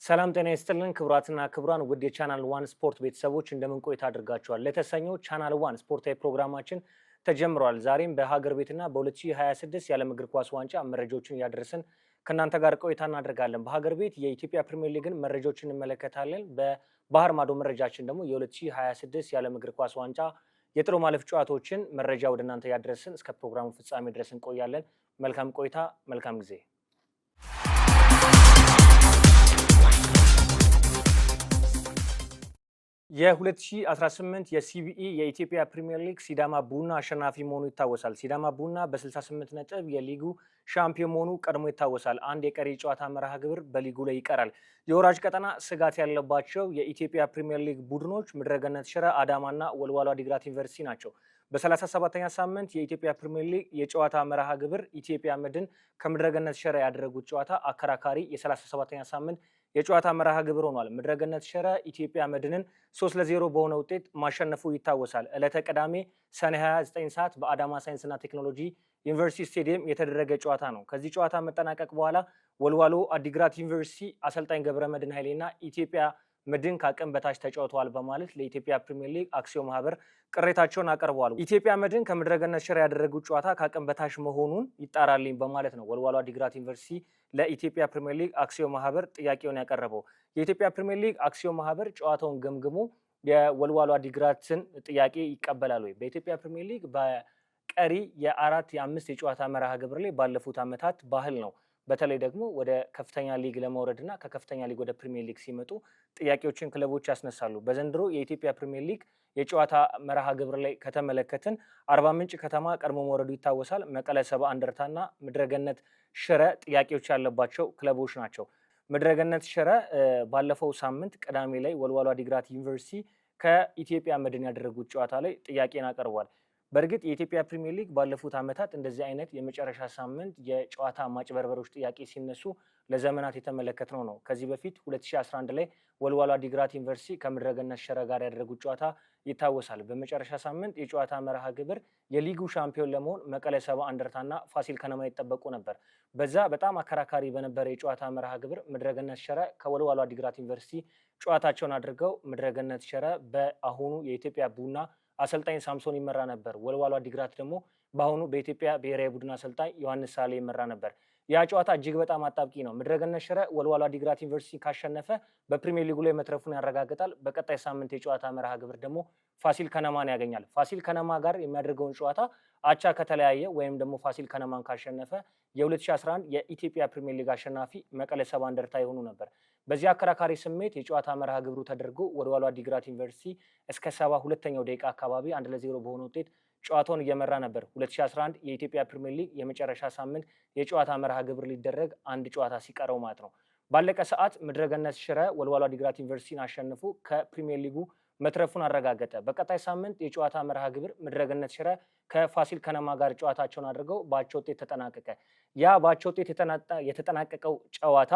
ሰላም ጤና ይስጥልን ክቡራትና ክቡራን ውድ የቻናል ዋን ስፖርት ቤተሰቦች እንደምን ቆይታ አድርጋችኋል? ለተሰኘው ቻናል ዋን ስፖርታዊ ፕሮግራማችን ተጀምሯል። ዛሬም በሀገር ቤትና በ2026 የዓለም እግር ኳስ ዋንጫ መረጃዎችን እያደረስን ከእናንተ ጋር ቆይታ እናደርጋለን። በሀገር ቤት የኢትዮጵያ ፕሪሚየር ሊግን መረጃዎችን እንመለከታለን። በባህር ማዶ መረጃችን ደግሞ የ2026 የዓለም እግር ኳስ ዋንጫ የጥሎ ማለፍ ጨዋታዎችን መረጃ ወደ እናንተ እያደረስን እስከ ፕሮግራሙ ፍጻሜ ድረስ እንቆያለን። መልካም ቆይታ፣ መልካም ጊዜ። የ2018 የሲቢኢ የኢትዮጵያ ፕሪሚየር ሊግ ሲዳማ ቡና አሸናፊ መሆኑ ይታወሳል። ሲዳማ ቡና በ68 ነጥብ የሊጉ ሻምፒዮን መሆኑ ቀድሞ ይታወሳል። አንድ የቀሪ ጨዋታ መርሃ ግብር በሊጉ ላይ ይቀራል። የወራጅ ቀጠና ስጋት ያለባቸው የኢትዮጵያ ፕሪሚየር ሊግ ቡድኖች ምድረገነት ሽረ፣ አዳማና ወልዋሎ ዓዲግራት ዩኒቨርሲቲ ናቸው። በ37ኛ ሳምንት የኢትዮጵያ ፕሪሚየር ሊግ የጨዋታ መርሃ ግብር ኢትዮጵያ መድን ከምድረገነት ሽረ ያደረጉት ጨዋታ አከራካሪ የ37ኛ ሳምንት የጨዋታ መርሃ ግብር ሆኗል። ምድረገነት ሽረ ኢትዮጵያ መድንን 3-0 በሆነ ውጤት ማሸነፉ ይታወሳል። ዕለተ ቅዳሜ ሰኔ 29 ሰዓት በአዳማ ሳይንስና ቴክኖሎጂ ዩኒቨርሲቲ ስቴዲየም የተደረገ ጨዋታ ነው። ከዚህ ጨዋታ መጠናቀቅ በኋላ ወልዋሎ ዓዲግራት ዩኒቨርሲቲ አሰልጣኝ ገብረመድህን ኃይሌና ኢትዮጵያ መድን ከአቅም በታች ተጫውተዋል በማለት ለኢትዮጵያ ፕሪሚየር ሊግ አክሲዮን ማህበር ቅሬታቸውን አቀርበዋል። ኢትዮጵያ መድን ከምድረገነት ሽረ ያደረጉት ጨዋታ ከአቅም በታች መሆኑን ይጣራልኝ በማለት ነው ወልዋሎ ዓዲግራት ዩኒቨርሲቲ ለኢትዮጵያ ፕሪሚየር ሊግ አክሲዮን ማህበር ጥያቄውን ያቀረበው። የኢትዮጵያ ፕሪሚየር ሊግ አክሲዮን ማህበር ጨዋታውን ገምግሞ የወልዋሎ ዓዲግራትን ጥያቄ ይቀበላል ወይ? በኢትዮጵያ ፕሪሚየር ሊግ በቀሪ የ4-5 የጨዋታ መርሃ ግብር ላይ ባለፉት ዓመታት ባህል ነው በተለይ ደግሞ ወደ ከፍተኛ ሊግ ለመውረድ እና ከከፍተኛ ሊግ ወደ ፕሪሚየር ሊግ ሲመጡ ጥያቄዎችን ክለቦች ያስነሳሉ። በዘንድሮ የኢትዮጵያ ፕሪሚየር ሊግ የጨዋታ መርሃ ግብር ላይ ከተመለከትን አርባ ምንጭ ከተማ ቀድሞ መውረዱ ይታወሳል። መቀለ ሰባ እንደርታና ምድረገነት ሽረ ጥያቄዎች ያለባቸው ክለቦች ናቸው። ምድረገነት ሽረ ባለፈው ሳምንት ቅዳሜ ላይ ወልዋሎ ዓዲግራት ዩኒቨርሲቲ ከኢትዮጵያ መድን ያደረጉት ጨዋታ ላይ ጥያቄን አቀርቧል። በእርግጥ የኢትዮጵያ ፕሪሚየር ሊግ ባለፉት ዓመታት እንደዚህ አይነት የመጨረሻ ሳምንት የጨዋታ ማጭበርበሮች ጥያቄ ሲነሱ ለዘመናት የተመለከትነው ነው። ከዚህ በፊት 2011 ላይ ወልዋሎ ዓዲግራት ዩኒቨርሲቲ ከምድረገነት ሽረ ጋር ያደረጉት ጨዋታ ይታወሳል። በመጨረሻ ሳምንት የጨዋታ መርሃ ግብር የሊጉ ሻምፒዮን ለመሆን መቀለ ሰባ እንደርታና ፋሲል ከነማ ይጠበቁ ነበር። በዛ በጣም አከራካሪ በነበረ የጨዋታ መርሃ ግብር ምድረገነት ሽረ ከወልዋሎ ዓዲግራት ዩኒቨርሲቲ ጨዋታቸውን አድርገው ምድረገነት ሽረ በአሁኑ የኢትዮጵያ ቡና አሰልጣኝ ሳምሶን ይመራ ነበር። ወልዋሎ ዓዲግራት ደግሞ በአሁኑ በኢትዮጵያ ብሔራዊ ቡድን አሰልጣኝ ዮሐንስ ሳሌ ይመራ ነበር። ያ ጨዋታ እጅግ በጣም አጣብቂ ነው። ምድረገነት ሽረ ወልዋሎ ዓዲግራት ዩኒቨርሲቲ ካሸነፈ በፕሪሚየር ሊጉ ላይ መትረፉን ያረጋግጣል። በቀጣይ ሳምንት የጨዋታ መርሃ ግብር ደግሞ ፋሲል ከነማን ያገኛል። ፋሲል ከነማ ጋር የሚያደርገውን ጨዋታ አቻ ከተለያየ ወይም ደግሞ ፋሲል ከነማን ካሸነፈ የ2011 የኢትዮጵያ ፕሪሚየር ሊግ አሸናፊ መቀለ ሰባ እንደርታ የሆኑ ነበር። በዚህ አከራካሪ ስሜት የጨዋታ መርሃ ግብሩ ተደርጎ ወልዋሎ ዓዲግራት ዩኒቨርሲቲ እስከ 72ኛው ደቂቃ አካባቢ 1-0 በሆነ ውጤት ጨዋታውን እየመራ ነበር። 2011 የኢትዮጵያ ፕሪሚየር ሊግ የመጨረሻ ሳምንት የጨዋታ መርሃ ግብር ሊደረግ አንድ ጨዋታ ሲቀረው ማለት ነው። ባለቀ ሰዓት ምድረገነት ሽረ ወልዋሎ ዓዲግራት ዩኒቨርሲቲን አሸንፎ ከፕሪሚየር ሊጉ መትረፉን አረጋገጠ። በቀጣይ ሳምንት የጨዋታ መርሃ ግብር ምድረገነት ሽረ ከፋሲል ከነማ ጋር ጨዋታቸውን አድርገው በአቻ ውጤት ተጠናቀቀ። ያ በአቻ ውጤት የተጠናቀቀው ጨዋታ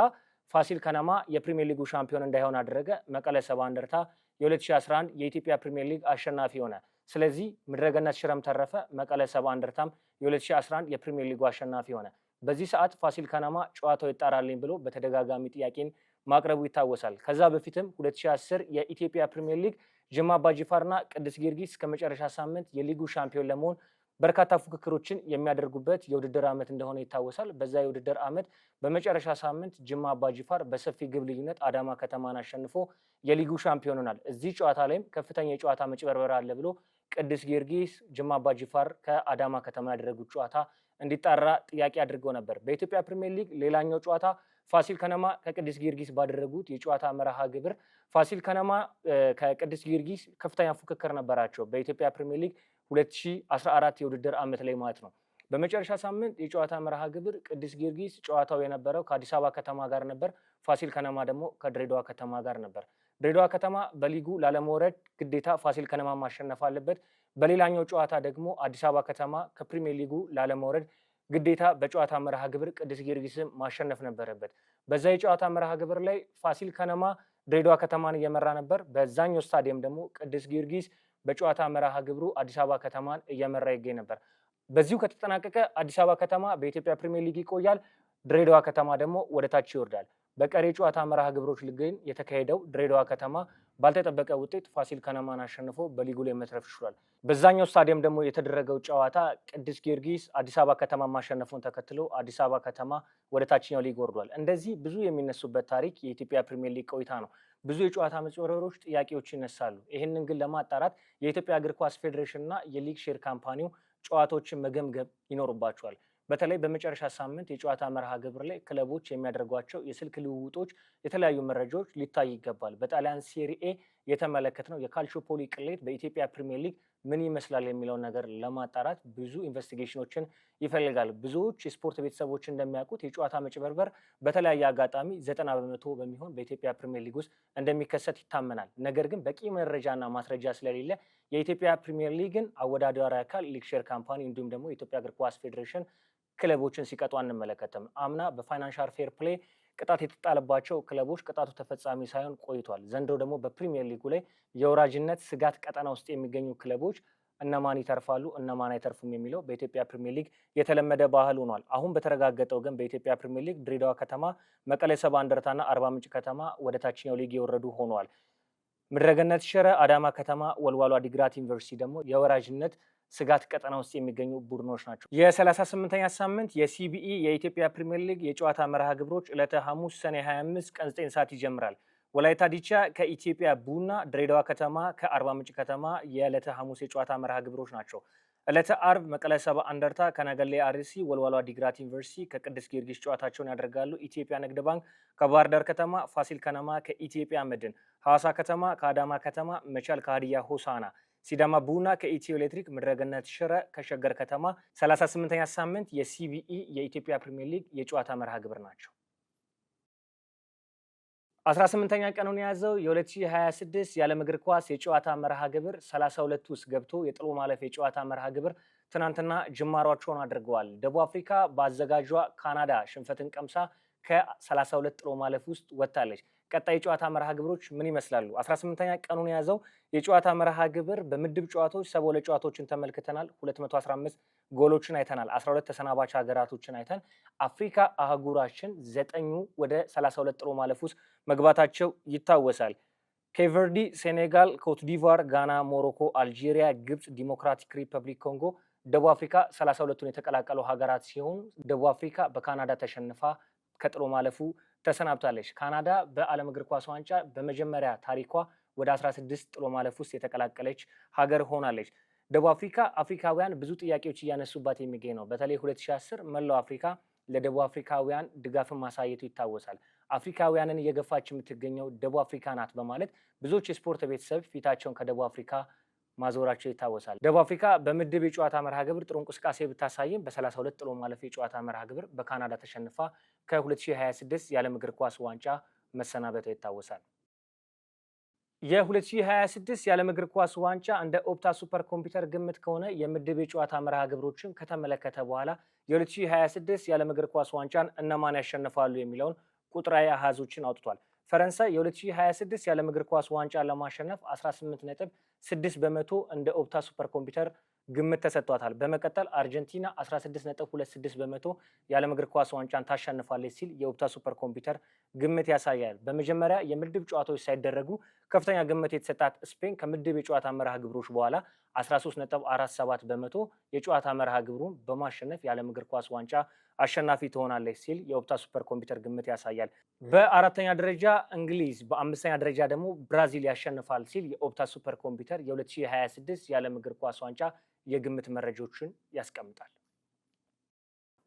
ፋሲል ከነማ የፕሪሚየር ሊጉ ሻምፒዮን እንዳይሆን አደረገ። መቀለ ሰባ እንደርታ የ2011 የኢትዮጵያ ፕሪሚየር ሊግ አሸናፊ ሆነ። ስለዚህ ምድረገነት ሽረም ተረፈ፣ መቀለ ሰባ እንደርታም የ2011 የፕሪሚየር ሊጉ አሸናፊ ሆነ። በዚህ ሰዓት ፋሲል ከነማ ጨዋታው ይጣራልኝ ብሎ በተደጋጋሚ ጥያቄን ማቅረቡ ይታወሳል። ከዛ በፊትም 2010 የኢትዮጵያ ፕሪሚየር ሊግ ጅማ አባጅፋርና ቅዱስ ጊዮርጊስ ከመጨረሻ ሳምንት የሊጉ ሻምፒዮን ለመሆን በርካታ ፉክክሮችን የሚያደርጉበት የውድድር ዓመት እንደሆነ ይታወሳል። በዛ የውድድር ዓመት በመጨረሻ ሳምንት ጅማ አባጅፋር በሰፊ ግብ ልዩነት አዳማ ከተማን አሸንፎ የሊጉ ሻምፒዮን ሆናል። እዚህ ጨዋታ ላይም ከፍተኛ የጨዋታ መጭበርበር አለ ብሎ ቅዱስ ጊዮርጊስ ጅማ አባጅፋር ከአዳማ ከተማ ያደረጉት ጨዋታ እንዲጣራ ጥያቄ አድርገው ነበር። በኢትዮጵያ ፕሪሚየር ሊግ ሌላኛው ጨዋታ ፋሲል ከነማ ከቅዱስ ጊዮርጊስ ባደረጉት የጨዋታ መርሃ ግብር ፋሲል ከነማ ከቅዱስ ጊዮርጊስ ከፍተኛ ፉክክር ነበራቸው በኢትዮጵያ ፕሪሚየር ሊግ 2014 የውድድር ዓመት ላይ ማለት ነው። በመጨረሻ ሳምንት የጨዋታ መርሃ ግብር ቅዱስ ጊዮርጊስ ጨዋታው የነበረው ከአዲስ አበባ ከተማ ጋር ነበር። ፋሲል ከነማ ደግሞ ከድሬዳዋ ከተማ ጋር ነበር። ድሬዳዋ ከተማ በሊጉ ላለመውረድ ግዴታ ፋሲል ከነማ ማሸነፍ አለበት። በሌላኛው ጨዋታ ደግሞ አዲስ አበባ ከተማ ከፕሪሚየር ሊጉ ላለመውረድ ግዴታ በጨዋታ መርሃ ግብር ቅዱስ ጊዮርጊስን ማሸነፍ ነበረበት። በዛ የጨዋታ መርሃ ግብር ላይ ፋሲል ከነማ ድሬዳዋ ከተማን እየመራ ነበር። በዛኛው ስታዲየም ደግሞ ቅዱስ ጊዮርጊስ በጨዋታ መርሃ ግብሩ አዲስ አበባ ከተማን እየመራ ይገኝ ነበር። በዚሁ ከተጠናቀቀ አዲስ አበባ ከተማ በኢትዮጵያ ፕሪሚየር ሊግ ይቆያል። ድሬዳዋ ከተማ ደግሞ ወደ ታች ይወርዳል። በቀሪ ጨዋታ መርሃ ግብሮች ግን የተካሄደው ድሬዳዋ ከተማ ባልተጠበቀ ውጤት ፋሲል ከነማን አሸንፎ በሊጉ ላይ መትረፍ ችሏል። በዛኛው ስታዲየም ደግሞ የተደረገው ጨዋታ ቅዱስ ጊዮርጊስ አዲስ አበባ ከተማ ማሸነፉን ተከትሎ አዲስ አበባ ከተማ ወደ ታችኛው ሊግ ወርዷል። እንደዚህ ብዙ የሚነሱበት ታሪክ የኢትዮጵያ ፕሪሚየር ሊግ ቆይታ ነው። ብዙ የጨዋታ መጭበርበሮች፣ ጥያቄዎች ይነሳሉ። ይህንን ግን ለማጣራት የኢትዮጵያ እግር ኳስ ፌዴሬሽን እና የሊግ ሼር ካምፓኒው ጨዋታዎችን መገምገም ይኖርባቸዋል። በተለይ በመጨረሻ ሳምንት የጨዋታ መርሃ ግብር ላይ ክለቦች የሚያደርጓቸው የስልክ ልውውጦች፣ የተለያዩ መረጃዎች ሊታይ ይገባል። በጣሊያን ሴሪኤ የተመለከትነው የካልቾፖሊ ቅሌት በኢትዮጵያ ፕሪሚየር ሊግ ምን ይመስላል የሚለውን ነገር ለማጣራት ብዙ ኢንቨስቲጌሽኖችን ይፈልጋል። ብዙዎች የስፖርት ቤተሰቦች እንደሚያውቁት የጨዋታ መጭበርበር በተለያየ አጋጣሚ 90% በሚሆን በኢትዮጵያ ፕሪሚየር ሊግ ውስጥ እንደሚከሰት ይታመናል። ነገር ግን በቂ መረጃና ማስረጃ ስለሌለ የኢትዮጵያ ፕሪሚየር ሊግን አወዳዳሪ አካል ሊግ ሼር ካምፓኒ እንዲሁም ደግሞ የኢትዮጵያ እግር ኳስ ፌዴሬሽን ክለቦችን ሲቀጡ አንመለከትም። አምና በፋይናንሻል ፌር ፕሌይ ቅጣት የተጣለባቸው ክለቦች ቅጣቱ ተፈጻሚ ሳይሆን ቆይቷል። ዘንድሮ ደግሞ በፕሪሚየር ሊጉ ላይ የወራጅነት ስጋት ቀጠና ውስጥ የሚገኙ ክለቦች እነማን ይተርፋሉ፣ እነማን አይተርፉም የሚለው በኢትዮጵያ ፕሪሚየር ሊግ የተለመደ ባህል ሆኗል። አሁን በተረጋገጠው ግን በኢትዮጵያ ፕሪሚየር ሊግ ድሬዳዋ ከተማ፣ መቀሌ ሰባ እንደርታና አርባ ምንጭ ከተማ ወደ ታችኛው ሊግ የወረዱ ሆነዋል። ምድረገነት ሽረ፣ አዳማ ከተማ፣ ወልዋሎ ዓዲግራት ዩኒቨርሲቲ ደግሞ የወራጅነት ስጋት ቀጠና ውስጥ የሚገኙ ቡድኖች ናቸው። የ38ኛ ሳምንት የሲቢኢ የኢትዮጵያ ፕሪሚየር ሊግ የጨዋታ መርሃ ግብሮች ዕለተ ሐሙስ ሰኔ 25 ቀን 9 ሰዓት ይጀምራል። ወላይታ ዲቻ ከኢትዮጵያ ቡና፣ ድሬዳዋ ከተማ ከአርባ ምንጭ ከተማ የዕለተ ሐሙስ የጨዋታ መርሃ ግብሮች ናቸው። ዕለተ አርብ መቀለ ሰባ እንደርታ ከነገሌ አርሲ፣ ወልዋሎ ዓዲግራት ዩኒቨርሲቲ ከቅዱስ ጊዮርጊስ ጨዋታቸውን ያደርጋሉ። ኢትዮጵያ ንግድ ባንክ ከባህር ዳር ከተማ፣ ፋሲል ከነማ ከኢትዮጵያ መድን፣ ሐዋሳ ከተማ ከአዳማ ከተማ፣ መቻል ከሀዲያ ሆሳና፣ ሲዳማ ቡና ከኢትዮ ኤሌክትሪክ፣ ምድረገነት ሽረ ከሸገር ከተማ 38ኛ ሳምንት የሲቢኢ የኢትዮጵያ ፕሪሚየር ሊግ የጨዋታ መርሃ ግብር ናቸው። 18ኛ ቀኑን የያዘው የ2026 የዓለም እግር ኳስ የጨዋታ መርሃ ግብር 32 ውስጥ ገብቶ የጥሎ ማለፍ የጨዋታ መርሃ ግብር ትናንትና ጅማሯቸውን አድርገዋል። ደቡብ አፍሪካ በአዘጋጇ ካናዳ ሽንፈትን ቀምሳ ከ32 ጥሎ ማለፍ ውስጥ ወጥታለች። ቀጣይ የጨዋታ መርሃ ግብሮች ምን ይመስላሉ? 18ኛ ቀኑን የያዘው የጨዋታ መርሃ ግብር በምድብ ጨዋታዎች 72 ጨዋታዎችን ተመልክተናል። 215 ጎሎችን አይተናል። 12 ተሰናባች ሀገራቶችን አይተን አፍሪካ አህጉራችን 9ኙ ወደ 32 ጥሎ ማለፍ ውስጥ መግባታቸው ይታወሳል። ኬቨርዲ፣ ሴኔጋል፣ ኮትዲቫር፣ ጋና፣ ሞሮኮ፣ አልጄሪያ፣ ግብፅ፣ ዲሞክራቲክ ሪፐብሊክ ኮንጎ፣ ደቡብ አፍሪካ 32ቱን የተቀላቀሉ ሀገራት ሲሆኑ ደቡብ አፍሪካ በካናዳ ተሸንፋ ከጥሎ ማለፉ ተሰናብታለች። ካናዳ በዓለም እግር ኳስ ዋንጫ በመጀመሪያ ታሪኳ ወደ 16 ጥሎ ማለፍ ውስጥ የተቀላቀለች ሀገር ሆናለች። ደቡብ አፍሪካ አፍሪካውያን ብዙ ጥያቄዎች እያነሱባት የሚገኝ ነው። በተለይ 2010 መላው አፍሪካ ለደቡብ አፍሪካውያን ድጋፍን ማሳየቱ ይታወሳል። አፍሪካውያንን እየገፋች የምትገኘው ደቡብ አፍሪካ ናት በማለት ብዙዎች የስፖርት ቤተሰብ ፊታቸውን ከደቡብ አፍሪካ ማዞራቸው ይታወሳል። ደቡብ አፍሪካ በምድብ የጨዋታ መርሃ ግብር ጥሩ እንቅስቃሴ ብታሳይም በ32 ጥሎ ማለፍ የጨዋታ መርሃ ግብር በካናዳ ተሸንፋ ከ2026 የዓለም እግር ኳስ ዋንጫ መሰናበቷ ይታወሳል። የ2026 የዓለም እግር ኳስ ዋንጫ እንደ ኦፕታ ሱፐር ኮምፒውተር ግምት ከሆነ የምድብ የጨዋታ መርሃ ግብሮችን ከተመለከተ በኋላ የ2026 የዓለም እግር ኳስ ዋንጫን እነማን ያሸንፋሉ የሚለውን ቁጥራዊ አሃዞችን አውጥቷል። ፈረንሳይ የ2026 የዓለም እግር ኳስ ዋንጫ ለማሸነፍ 18.6 በመቶ እንደ ኦፕታ ሱፐር ኮምፒውተር ግምት ተሰጥቷታል። በመቀጠል አርጀንቲና 16.26 በመቶ የዓለም እግር ኳስ ዋንጫን ታሸንፋለች ሲል የኦፕታ ሱፐር ኮምፒውተር ግምት ያሳያል። በመጀመሪያ የምድብ ጨዋታዎች ሳይደረጉ ከፍተኛ ግምት የተሰጣት ስፔን ከምድብ የጨዋታ መርሃ ግብሮች በኋላ 13.47 በመቶ የጨዋታ መርሃ ግብሩን በማሸነፍ የዓለም እግር ኳስ ዋንጫ አሸናፊ ትሆናለች ሲል የኦፕታ ሱፐር ኮምፒውተር ግምት ያሳያል። በአራተኛ ደረጃ እንግሊዝ፣ በአምስተኛ ደረጃ ደግሞ ብራዚል ያሸንፋል ሲል የኦፕታ ሱፐር ኮምፒውተር የ2026 የዓለም እግር ኳስ ዋንጫ የግምት መረጃዎችን ያስቀምጣል።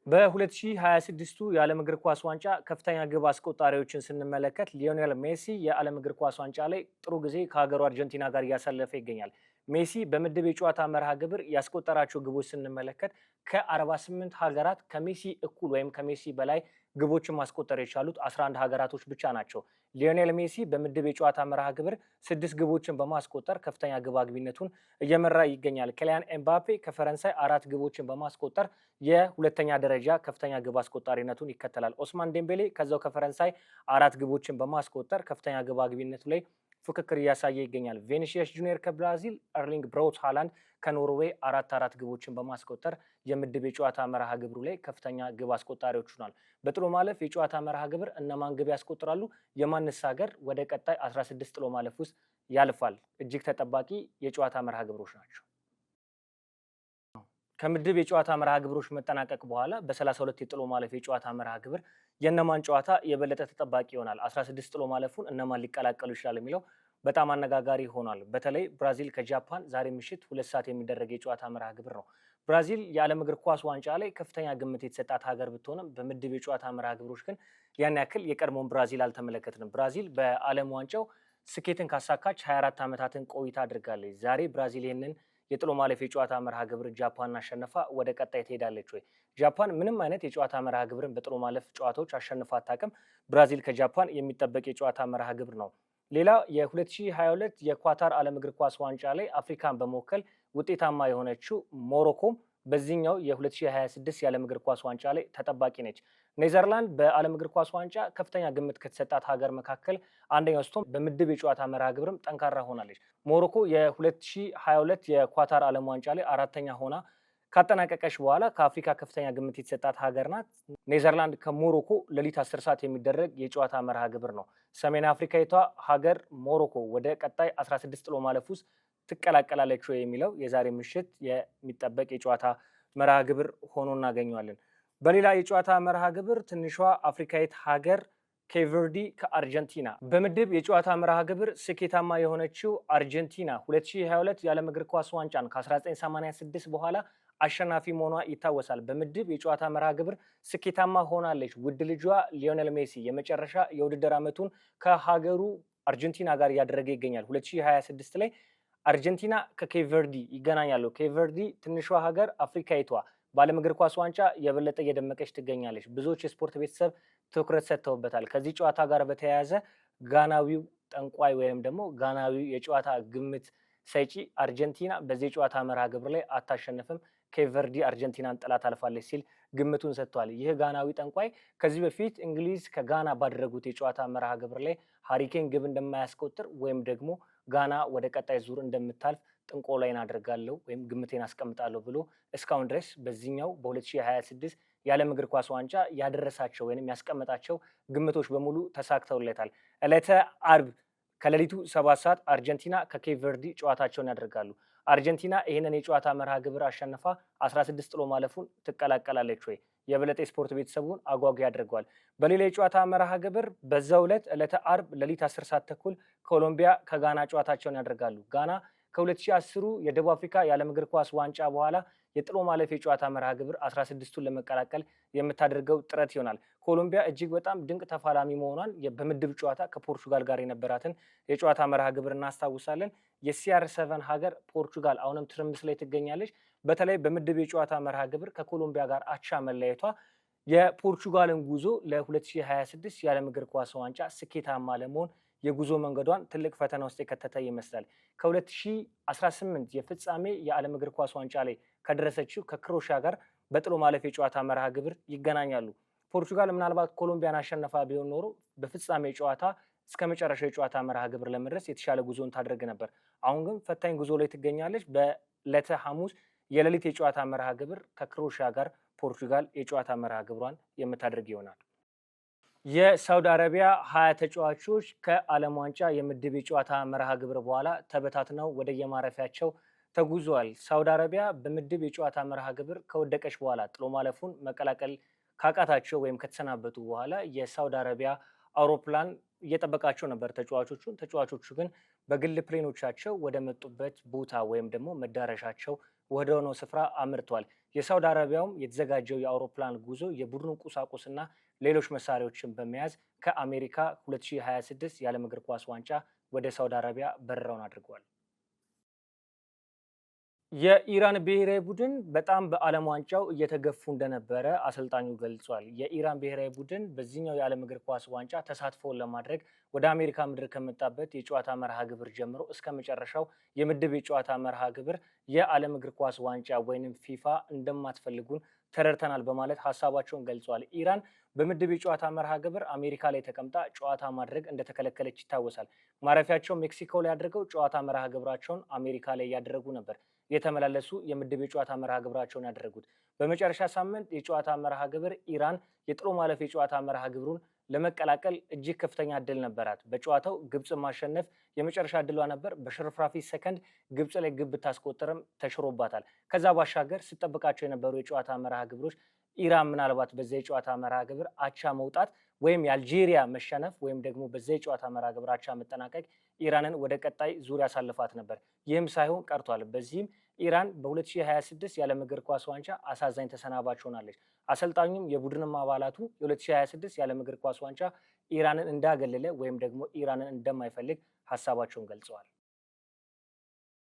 በ2026ቱ የዓለም እግር ኳስ ዋንጫ ከፍተኛ ግብ አስቆጣሪዎችን ስንመለከት ሊዮኔል ሜሲ የዓለም እግር ኳስ ዋንጫ ላይ ጥሩ ጊዜ ከሀገሩ አርጀንቲና ጋር እያሳለፈ ይገኛል። ሜሲ በምድብ የጨዋታ መርሃ ግብር ያስቆጠራቸው ግቦች ስንመለከት ከ48 ሀገራት ከሜሲ እኩል ወይም ከሜሲ በላይ ግቦችን ማስቆጠር የቻሉት 11 ሀገራቶች ብቻ ናቸው። ሊዮኔል ሜሲ በምድብ የጨዋታ መርሃ ግብር 6 ግቦችን በማስቆጠር ከፍተኛ ግብ አግቢነቱን እየመራ ይገኛል። ኬሊያን ኤምባፔ ከፈረንሳይ 4 ግቦችን በማስቆጠር የሁለተኛ ደረጃ ከፍተኛ ግብ አስቆጣሪነቱን ይከተላል። ኦስማን ዴምቤሌ ከዛው ከፈረንሳይ 4 ግቦችን በማስቆጠር ከፍተኛ ግብ አግቢነቱ ላይ ፉክክር እያሳየ ይገኛል። ቬኒሲየስ ጁኒየር ከብራዚል፣ ኤርሊንግ ብራውት ሃላንድ ከኖርዌይ 4 ግቦችን በማስቆጠር የምድብ የጨዋታ መርሃ ግብሩ ላይ ከፍተኛ ግብ አስቆጣሪዎች ሆኗል። በጥሎ ማለፍ የጨዋታ መርሃ ግብር እነማን ግብ ያስቆጥራሉ? የማንስ ሀገር ወደ ቀጣይ 16 ጥሎ ማለፍ ውስጥ ያልፋል? እጅግ ተጠባቂ የጨዋታ መርሃ ግብሮች ናቸው። ከምድብ የጨዋታ መርሃ ግብሮች መጠናቀቅ በኋላ በ32 የጥሎ ማለፍ የጨዋታ መርሃ ግብር የእነማን ጨዋታ የበለጠ ተጠባቂ ይሆናል? 16 ጥሎ ማለፉን እነማን ሊቀላቀሉ ይችላል የሚለው በጣም አነጋጋሪ ሆኗል። በተለይ ብራዚል ከጃፓን ዛሬ ምሽት 2 ሰዓት የሚደረግ የጨዋታ መርሃ ግብር ነው። ብራዚል የዓለም እግር ኳስ ዋንጫ ላይ ከፍተኛ ግምት የተሰጣት ሀገር ብትሆንም በምድብ የጨዋታ መርሃ ግብሮች ግን ያን ያክል የቀድሞውን ብራዚል አልተመለከትንም። ብራዚል በዓለም ዋንጫው ስኬትን ካሳካች 24 ዓመታትን ቆይታ አድርጋለች። ዛሬ ብራዚል ይህንን የጥሎ ማለፍ የጨዋታ መርሃ ግብር ጃፓን አሸንፋ ወደ ቀጣይ ትሄዳለች ወይ? ጃፓን ምንም አይነት የጨዋታ መርሃ ግብርን በጥሎ ማለፍ ጨዋታዎች አሸንፋ አታውቅም። ብራዚል ከጃፓን የሚጠበቅ የጨዋታ መርሃ ግብር ነው። ሌላ የ2022 የኳታር ዓለም እግር ኳስ ዋንጫ ላይ አፍሪካን በመወከል ውጤታማ የሆነችው ሞሮኮም በዚህኛው የ2026 የዓለም እግር ኳስ ዋንጫ ላይ ተጠባቂ ነች። ኔዘርላንድ በዓለም እግር ኳስ ዋንጫ ከፍተኛ ግምት ከተሰጣት ሀገር መካከል አንደኛው ስትሆን በምድብ የጨዋታ መርሃ ግብርም ጠንካራ ሆናለች። ሞሮኮ የ2022 የኳታር ዓለም ዋንጫ ላይ 4ኛ ሆና ካጠናቀቀች በኋላ ከአፍሪካ ከፍተኛ ግምት የተሰጣት ሀገር ናት። ኔዘርላንድ ከሞሮኮ ሌሊት 10 ሰዓት የሚደረግ የጨዋታ መርሃ ግብር ነው። ሰሜን አፍሪካዊቷ ሀገር ሞሮኮ ወደ ቀጣይ 16 ጥሎ ማለፍ ውስጥ ትቀላቀላለች የሚለው የዛሬ ምሽት የሚጠበቅ የጨዋታ መርሃ ግብር ሆኖ እናገኘዋለን። በሌላ የጨዋታ መርሃ ግብር ትንሿ አፍሪካዊት ሀገር ኬቨርዲ ከአርጀንቲና በምድብ የጨዋታ መርሃ ግብር ስኬታማ የሆነችው አርጀንቲና 2022 የዓለም እግር ኳስ ዋንጫን ከ1986 በኋላ አሸናፊ መሆኗ ይታወሳል። በምድብ የጨዋታ መርሃ ግብር ስኬታማ ሆናለች። ውድ ልጇ ሊዮኔል ሜሲ የመጨረሻ የውድድር ዓመቱን ከሀገሩ አርጀንቲና ጋር እያደረገ ይገኛል። 2026 ላይ አርጀንቲና ከኬቨርዲ ይገናኛሉ። ኬቨርዲ ትንሿ ሀገር አፍሪካዊቷ በዓለም እግር ኳስ ዋንጫ የበለጠ እየደመቀች ትገኛለች። ብዙዎች የስፖርት ቤተሰብ ትኩረት ሰጥተውበታል። ከዚህ ጨዋታ ጋር በተያያዘ ጋናዊው ጠንቋይ ወይም ደግሞ ጋናዊው የጨዋታ ግምት ሰጪ አርጀንቲና በዚህ የጨዋታ መርሃ ግብር ላይ አታሸንፍም፣ ኬቨርዲ አርጀንቲናን ጥላ ታልፋለች ሲል ግምቱን ሰጥቷል። ይህ ጋናዊ ጠንቋይ ከዚህ በፊት እንግሊዝ ከጋና ባደረጉት የጨዋታ መርሃ ግብር ላይ ሃሪኬን ግብ እንደማያስቆጥር ወይም ደግሞ ጋና ወደ ቀጣይ ዙር እንደምታልፍ ጥንቆላዬን አደርጋለሁ ወይም ግምቴን አስቀምጣለሁ ብሎ እስካሁን ድረስ በዚህኛው በ2026 የዓለም እግር ኳስ ዋንጫ ያደረሳቸው ወይም ያስቀመጣቸው ግምቶች በሙሉ ተሳክተውለታል። ዕለተ አርብ ከሌሊቱ 7 ሰዓት አርጀንቲና ከኬቨርዲ ጨዋታቸውን ያደርጋሉ። አርጀንቲና ይህንን የጨዋታ መርሃ ግብር አሸንፋ 16 ጥሎ ማለፉን ትቀላቀላለች ወይ? የበለጠ ስፖርት ቤተሰቡን አጓጊ ያደርገዋል። በሌላ የጨዋታ መርሃ ግብር በዛው ዕለት ዕለተ አርብ ሌሊት 10 ሰዓት ተኩል ኮሎምቢያ ከጋና ጨዋታቸውን ያደርጋሉ። ጋና ከ2010 የደቡብ አፍሪካ የዓለም እግር ኳስ ዋንጫ በኋላ የጥሎ ማለፍ የጨዋታ መርሃ ግብር 16ቱን ለመቀላቀል የምታደርገው ጥረት ይሆናል። ኮሎምቢያ እጅግ በጣም ድንቅ ተፋላሚ መሆኗን በምድብ ጨዋታ ከፖርቹጋል ጋር የነበራትን የጨዋታ መርሃ ግብር እናስታውሳለን። የCR7 ሀገር ፖርቹጋል አሁንም ትርምስ ላይ ትገኛለች። በተለይ በምድብ የጨዋታ መርሃ ግብር ከኮሎምቢያ ጋር አቻ መለያየቷ የፖርቹጋልን ጉዞ ለ2026 የዓለም እግር ኳስ ዋንጫ ስኬታማ ለመሆን የጉዞ መንገዷን ትልቅ ፈተና ውስጥ የከተተ ይመስላል። ከ2018 የፍጻሜ የዓለም እግር ኳስ ዋንጫ ላይ ከደረሰችው ከክሮሺያ ጋር በጥሎ ማለፍ የጨዋታ መርሃ ግብር ይገናኛሉ። ፖርቹጋል ምናልባት ኮሎምቢያን አሸነፋ ቢሆን ኖሮ በፍጻሜ ጨዋታ እስከ መጨረሻው የጨዋታ መርሃ ግብር ለመድረስ የተሻለ ጉዞን ታደርግ ነበር። አሁን ግን ፈታኝ ጉዞ ላይ ትገኛለች። በዕለተ ሐሙስ የሌሊት የጨዋታ መርሃ ግብር ከክሮሺያ ጋር ፖርቹጋል የጨዋታ መርሃ ግብሯን የምታደርግ ይሆናል። የሳውዲ አረቢያ 20 ተጫዋቾች ከዓለም ዋንጫ የምድብ የጨዋታ መርሃ ግብር በኋላ ተበታትነው ወደ የማረፊያቸው ተጉዘዋል። ሳውዲ አረቢያ በምድብ የጨዋታ መርሃ ግብር ከወደቀች በኋላ ጥሎ ማለፉን መቀላቀል ካቃታቸው ወይም ከተሰናበቱ በኋላ የሳውዲ አረቢያ አውሮፕላን እየጠበቃቸው ነበር ተጫዋቾቹ ግን በግል ፕሌኖቻቸው ወደ መጡበት ቦታ ወይም ደግሞ መዳረሻቸው ወደ ሆነው ስፍራ አምርቷል። የሳውዲ አረቢያውም የተዘጋጀው የአውሮፕላን ጉዞ የቡድኑ ቁሳቁስና ሌሎች መሳሪያዎችን በመያዝ ከአሜሪካ 2026 የዓለም እግር ኳስ ዋንጫ ወደ ሳውዲ አረቢያ በረራውን አድርጓል። የኢራን ብሔራዊ ቡድን በጣም በዓለም ዋንጫው እየተገፉ እንደነበረ አሰልጣኙ ገልጿል። የኢራን ብሔራዊ ቡድን በዚህኛው የዓለም እግር ኳስ ዋንጫ ተሳትፎውን ለማድረግ ወደ አሜሪካ ምድር ከመጣበት የጨዋታ መርሃ ግብር ጀምሮ እስከ መጨረሻው የምድብ የጨዋታ መርሃ ግብር የዓለም እግር ኳስ ዋንጫ ወይንም ፊፋ እንደማትፈልጉን ተረድተናል በማለት ሀሳባቸውን ገልጸዋል። ኢራን በምድብ የጨዋታ መርሃ ግብር አሜሪካ ላይ ተቀምጣ ጨዋታ ማድረግ እንደተከለከለች ይታወሳል። ማረፊያቸው ሜክሲኮ ላይ አድርገው ጨዋታ መርሃ ግብራቸውን አሜሪካ ላይ እያደረጉ ነበር የተመላለሱ የምድብ የጨዋታ መርሃ ግብራቸውን ያደረጉት። በመጨረሻ ሳምንት የጨዋታ መርሃ ግብር ኢራን የጥሎ ማለፍ የጨዋታ መርሃ ግብሩን ለመቀላቀል እጅግ ከፍተኛ እድል ነበራት። በጨዋታው ግብጽ ማሸነፍ የመጨረሻ እድሏ ነበር። በሽርፍራፊ ሰከንድ ግብጽ ላይ ግብ ብታስቆጥርም ተሽሮባታል። ከዛ ባሻገር ስጠብቃቸው የነበሩ የጨዋታ መርሃ ግብሮች ኢራን ምናልባት በዛ የጨዋታ መርሃ ግብር አቻ መውጣት ወይም የአልጄሪያ መሸነፍ ወይም ደግሞ በዛ የጨዋታ መርሃ ግብር አቻ መጠናቀቅ ኢራንን ወደ ቀጣይ ዙር ያሳልፋት ነበር። ይህም ሳይሆን ቀርቷል። በዚህም ኢራን በ2026 የዓለም እግር ኳስ ዋንጫ አሳዛኝ ተሰናባች ሆናለች። አሰልጣኙም የቡድንም አባላቱ የ2026 የዓለም እግር ኳስ ዋንጫ ኢራንን እንዳገለለ ወይም ደግሞ ኢራንን እንደማይፈልግ ሀሳባቸውን ገልጸዋል።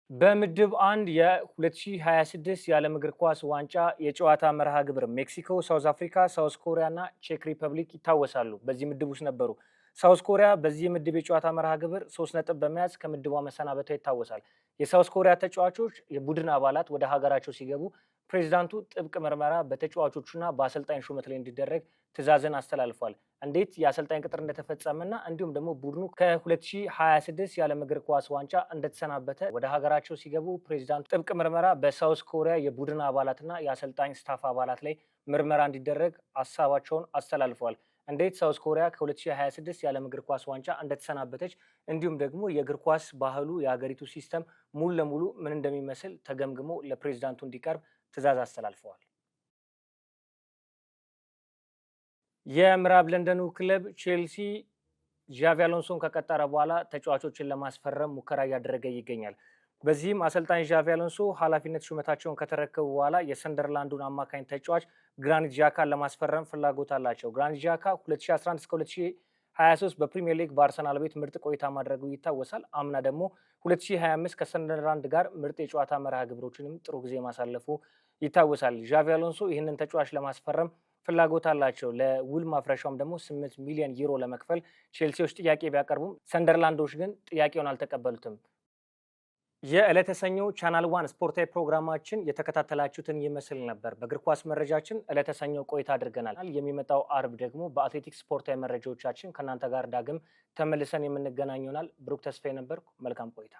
በምድብ አንድ የ2026 የዓለም እግር ኳስ ዋንጫ የጨዋታ መርሃ ግብር ሜክሲኮ፣ ሳውዝ አፍሪካ፣ ሳውዝ ኮሪያ እና ቼክ ሪፐብሊክ ይታወሳሉ። በዚህ ምድብ ውስጥ ነበሩ። ሳውዝ ኮሪያ በዚህ ምድብ የጨዋታ መርሃ ግብር 3 ነጥብ በመያዝ ከምድቧ መሰናበቷ ይታወሳል። የሳውዝ ኮሪያ ተጫዋቾች የቡድን አባላት ወደ ሀገራቸው ሲገቡ ፕሬዚዳንቱ ጥብቅ ምርመራ በተጫዋቾቹና በአሰልጣኝ ሹመት ላይ እንዲደረግ ትዕዛዝን አስተላልፏል። እንዴት የአሰልጣኝ ቅጥር እንደተፈጸመና እንዲሁም ደግሞ ቡድኑ ከ2026 የዓለም እግር ኳስ ዋንጫ እንደተሰናበተ ወደ ሀገራቸው ሲገቡ ፕሬዚዳንቱ ጥብቅ ምርመራ በሳውዝ ኮሪያ የቡድን አባላትና የአሰልጣኝ ስታፍ አባላት ላይ ምርመራ እንዲደረግ ሀሳባቸውን አስተላልፈዋል። እንዴት ሳውዝ ኮሪያ ከ2026 የዓለም እግር ኳስ ዋንጫ እንደተሰናበተች እንዲሁም ደግሞ የእግር ኳስ ባህሉ የሀገሪቱ ሲስተም ሙሉ ለሙሉ ምን እንደሚመስል ተገምግሞ ለፕሬዚዳንቱ እንዲቀርብ ትዕዛዝ አስተላልፈዋል። የምዕራብ ለንደኑ ክለብ ቼልሲ ዣቪ አሎንሶን ከቀጠረ በኋላ ተጫዋቾችን ለማስፈረም ሙከራ እያደረገ ይገኛል። በዚህም አሰልጣኝ ዣቪ አሎንሶ ኃላፊነት ሹመታቸውን ከተረከቡ በኋላ የሰንደርላንዱን አማካኝ ተጫዋች ግራኒት ዣካን ለማስፈረም ፍላጎት አላቸው። ግራኒት ዣካ 2011 እስከ 2023 በፕሪሚየር ሊግ በአርሰናል ቤት ምርጥ ቆይታ ማድረጉ ይታወሳል። አምና ደግሞ 2025 ከሰንደርላንድ ጋር ምርጥ የጨዋታ መርሃ ግብሮችንም ጥሩ ጊዜ ማሳለፉ ይታወሳል። ዣቪ አሎንሶ ይህንን ተጫዋች ለማስፈረም ፍላጎት አላቸው። ለውል ማፍረሻውም ደግሞ 8 ሚሊዮን ዩሮ ለመክፈል ቼልሲዎች ጥያቄ ቢያቀርቡም ሰንደርላንዶች ግን ጥያቄውን አልተቀበሉትም። የዕለተ ሰኞ ቻናል ዋን ስፖርታዊ ፕሮግራማችን የተከታተላችሁትን ይመስል ነበር። በእግር ኳስ መረጃችን ዕለተ ሰኞ ቆይታ አድርገናል። የሚመጣው አርብ ደግሞ በአትሌቲክስ ስፖርታዊ መረጃዎቻችን ከእናንተ ጋር ዳግም ተመልሰን የምንገናኝ ይሆናል። ብሩክ ተስፋዬ ነበርኩ። መልካም ቆይታ